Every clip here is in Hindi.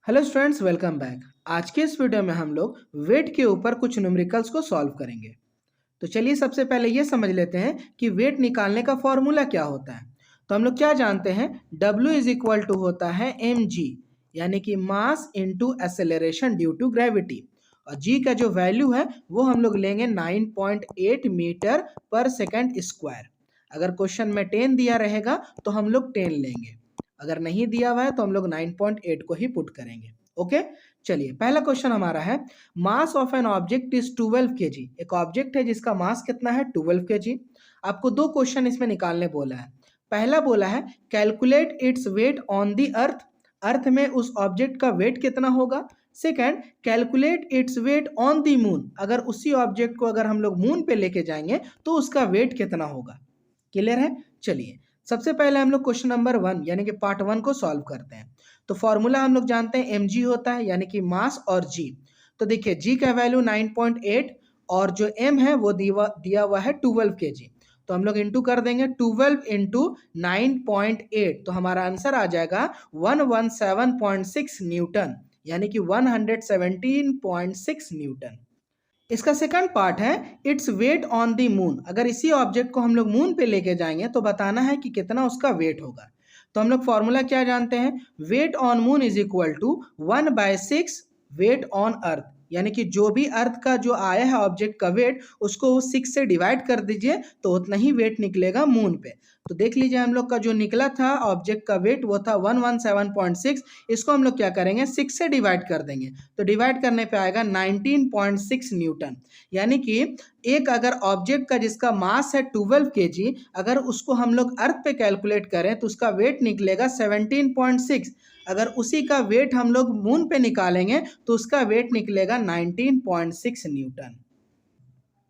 Hello students, welcome back. आज के इस वीडियो में हम लोग वेट के ऊपर कुछ न्यूमेरिकल्स को सॉल्व करेंगे। तो चलिए सबसे पहले ये समझ लेते हैं कि वेट निकालने का फॉर्मूला क्या होता है। तो हम लोग क्या जानते हैं, W इज इक्वल टू होता है mg, यानी कि mass into acceleration due to gravity. और g का जो वैल्यू है वो हम लोग लेंगे 9.8 मीटर पर सेकंड स्क्वायर। अगर क्वेश्चन में 10 दिया रहेगा तो हम लोग 10 लेंगे, अगर नहीं दिया हुआ है तो हम लोग 9.8 को ही पुट करेंगे। ओके, चलिए पहला क्वेश्चन हमारा है, मास of an object is 12 kg। एक ऑब्जेक्ट है जिसका मास कितना है, 12 kg। आपको दो क्वेश्चन इसमें निकालने बोला है। पहला बोला है calculate its weight on the earth, earth में उस ऑब्जेक्ट का वेट कितना होगा। Second, calculate its weight on the moon, अगर उसी ऑब्जेक्ट को अगर हम लोग मून पे लेके जाएंगे तो उसका वेट कितना होगा। क्लियर है। चलिए सबसे पहले हम लोग क्वेश्चन नंबर 1 यानी कि पार्ट 1 को सॉल्व करते हैं। तो फॉर्मूला हम लोग जानते हैं mg होता है, यानी कि मास और g। तो देखिए g का वैल्यू 9.8 और जो m है वो दिया हुआ है 12 kg। तो हम लोग इंटू कर देंगे 12 इंटू 9.8, तो हमारा आंसर आ जाएगा 117.6 न्यूटन, यानी कि 117.6 न्यूटन। इसका सेकंड पार्ट है it's weight on the moon, अगर इसी ऑब्जेक्ट को हम लोग मून पे लेके जाएंगे तो बताना है कि कितना उसका वेट होगा। तो हम लोग फॉर्मूला क्या जानते हैं, weight on moon is equal to 1/6 weight on earth, यानी कि जो भी अर्थ का जो आया है ऑब्जेक्ट का वेट उसको 6 से डिवाइड कर दीजिए तो उतना ही वेट निकलेगा मून पे। तो देख लीजिए हम लोग का जो निकला था ऑब्जेक्ट का वेट वो था 117.6, इसको हम लोग क्या करेंगे 6 से डिवाइड कर देंगे, तो डिवाइड करने पे आएगा 19.6 न्यूटन। यानी कि एक अगर ऑब्जेक्ट का जिसका मास है 12 kg, अगर उसको हम लोग अर्थ पे कैलकुलेट करें तो उसका वेट निकलेगा 17.6। अगर उसी का वेट हम लोग मून पे निकालेंगे तो उसका वेट निकलेगा 19.6 न्यूटन।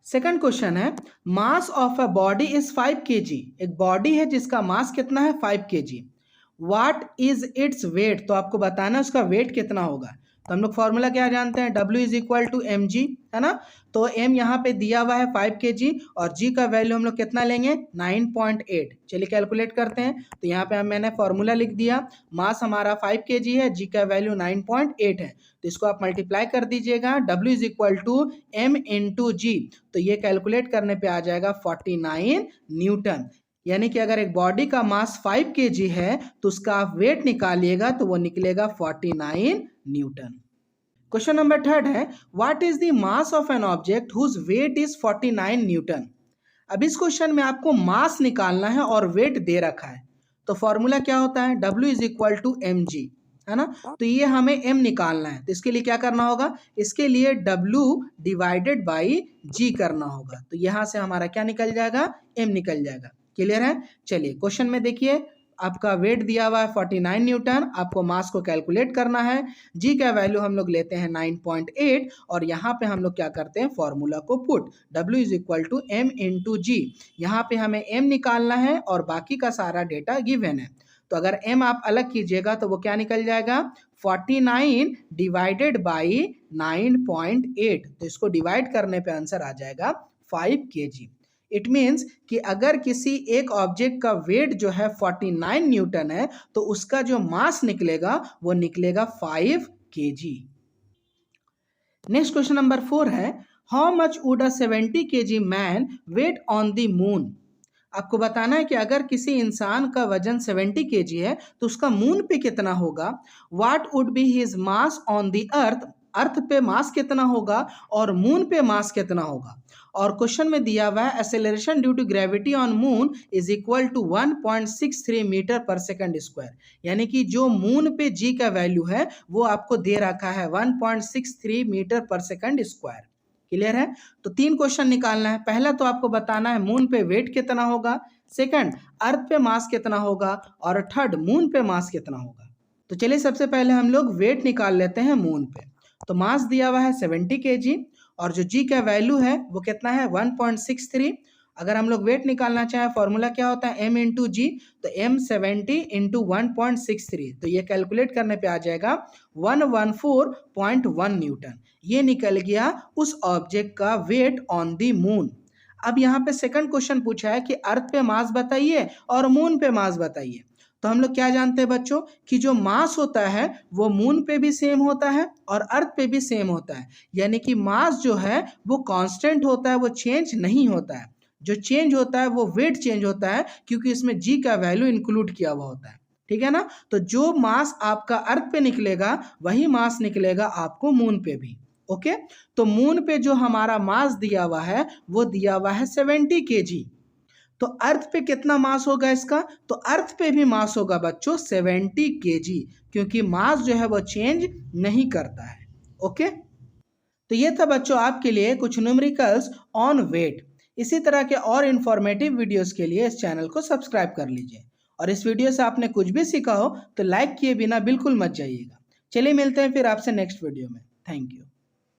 सेकंड क्वेश्चन है, mass of a body is 5 kg। एक बॉडी है जिसका मास कितना है 5 kg। What is its weight, तो आपको बताना है उसका वेट कितना होगा। तो हम लोग फॉर्मूला क्या जानते हैं, W is equal to m g, है ना। तो m यहाँ पे दिया हुआ है 5 kg और g का वैल्यू हम लोग कितना लेंगे 9.8। चलिए कैलकुलेट करते हैं। तो यहाँ पे मैंने फॉर्मूला लिख दिया, मास हमारा 5 kg है, g का वैल्यू 9.8 है, तो इसको आप मल्टीप्लाई कर दीजिएगा, W is equal to m into G, तो ये कैलकुलेट करने पे आ जाएगा 49 न्यूटन। यानी कि अगर एक बॉडी का मास 5 kg है तो उसका आप वेट निकालिएगा तो वो निकलेगा 49 न्यूटन। क्वेश्चन नंबर थर्ड है, what is the mass of an object whose weight is 49 newton. अब इस क्वेश्चन में आपको मास निकालना है और वेट दे रखा है। तो फॉर्मूला क्या होता है, W is equal to m g, है ना। तो ये हमें m निकालना है, तो इसके लिए क्या करना होगा, इसके लिए W डिवाइडेड बाई G करना होगा। तो यहां से हमारा क्या निकल जाएगा, m निकल जाएगा। क्लियर है। चलिए क्वेश्चन में देखिए, आपका वेट दिया हुआ है 49 न्यूटन, आपको मास को कैलकुलेट करना है। जी का वैल्यू हम लोग लेते हैं 9.8 और यहाँ पे हम लोग क्या करते हैं फॉर्मूला को put, W is equal to M into G. यहाँ पे हमें m निकालना है और बाकी का सारा डेटा गिवन है। तो अगर m आप अलग कीजिएगा तो वो क्या निकल जाएगा 49 डिवाइडेड बाई 9.8, तो इसको डिवाइड करने पे आंसर आ जाएगा 5 kg। इट मीन्स कि अगर किसी एक ऑब्जेक्ट का वेट जो है 49 न्यूटन है तो उसका जो मास निकलेगा वो निकलेगा 5 kg। नेक्स्ट क्वेश्चन नंबर 4 है, how much would a 70 kg man weight on the moon. आपको बताना है कि अगर किसी इंसान का वजन 70 kg है तो उसका मून पे कितना होगा। What would be his mass on the earth, earth पे मास कितना होगा और मून पे मास कितना होगा। और क्वेश्चन में दिया हुआ है acceleration due to gravity on moon is equal to 1.63 metre per second square, यानी कि जो मून पे जी का वैल्यू है वो आपको दे रखा है 1.63 metre per second square. Clear है। तो 3 क्वेश्चन निकालना है। पहला तो आपको बताना है मून पे वेट कितना होगा, सेकंड अर्थ पे मास कितना होगा और थर्ड मून पे मास कितना होगा। तो चलिए सबसे पहले हम लोग वेट निकाल लेते हैं मून पे। तो मास दिया हुआ है 70 kg और जो जी का वैल्यू है वो कितना है 1.63। अगर हम लोग वेट निकालना चाहें फॉर्मूला क्या होता है m इंटू जी, तो m 70 इंटू 1.63, तो ये कैलकुलेट करने पे आ जाएगा 114.1 न्यूटन। ये निकल गया उस ऑब्जेक्ट का वेट ऑन द मून। अब यहाँ पे सेकंड क्वेश्चन पूछा है कि अर्थ पे मास बताइए और मून पे मास बताइए। तो तो हम लोग क्या जानते हैं बच्चों कि जो मास होता है वो मून पे भी सेम होता है और अर्थ पे भी सेम होता है, यानी कि मास जो है वो कांस्टेंट होता है, वो चेंज नहीं होता है। जो चेंज होता है वो वेट चेंज होता है, क्योंकि इसमें जी का वैल्यू इंक्लूड किया हुआ होता है। ठीक है ना। तो जो मास आपका अर्थ पे निकलेगा वही मास निकलेगा आपको मून पे भी। ओके, तो मून पे जो हमारा मास दिया हुआ है वो दिया हुआ है 70 kg। तो अर्थ पे कितना मास होगा इसका, तो अर्थ पे भी मास होगा बच्चों 70 kg, क्योंकि मास जो है वो चेंज नहीं करता है। ओके, तो ये था बच्चों आपके लिए कुछ न्यूमेरिकल्स ऑन वेट। इसी तरह के और इन्फॉर्मेटिव वीडियोस के लिए इस चैनल को सब्सक्राइब कर लीजिए, और इस वीडियो से आपने कुछ भी सीखा हो तो लाइक किए बिना बिल्कुल मत जाइएगा। चलिए मिलते हैं फिर आपसे नेक्स्ट वीडियो में। Thank you.